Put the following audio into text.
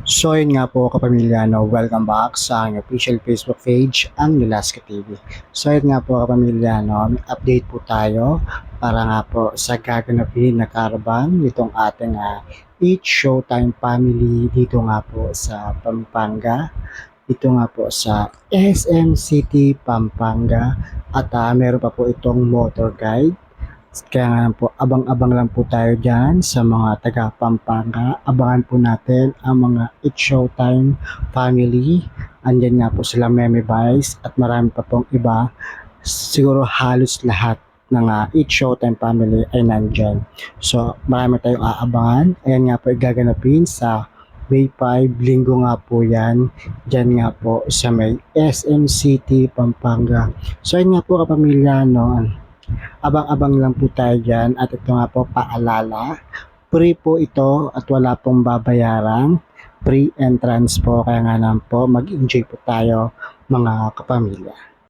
So yun nga po kapamilya, no, welcome back sa aking official Facebook page, ang Nilaska TV. So yun nga po kapamilya, no, may update po tayo para nga po sa gaganapin na caravan nitong ating Eat Showtime family dito nga po sa Pampanga. Dito nga po sa SM City, Pampanga. At meron pa po itong motor guide. Kaya nga lang po, abang-abang lang po tayo dyan sa mga taga Pampanga. Abangan po natin ang mga It's Showtime family. Andyan nga po sila Meme Vice at marami pa pong iba. Siguro halos lahat ng It's Showtime family ay nandyan. So marami tayong aabangan. Ayan nga po igaganapin sa May 5, linggo nga po yan. Dyan nga po sa may SM City, Pampanga. So ayan nga po kapamilya, no, abang-abang lang po tayo dyan at ito nga po paalala, free po ito at wala pong babayarang free entrance po, kaya nga naman po mag-enjoy po tayo mga kapamilya.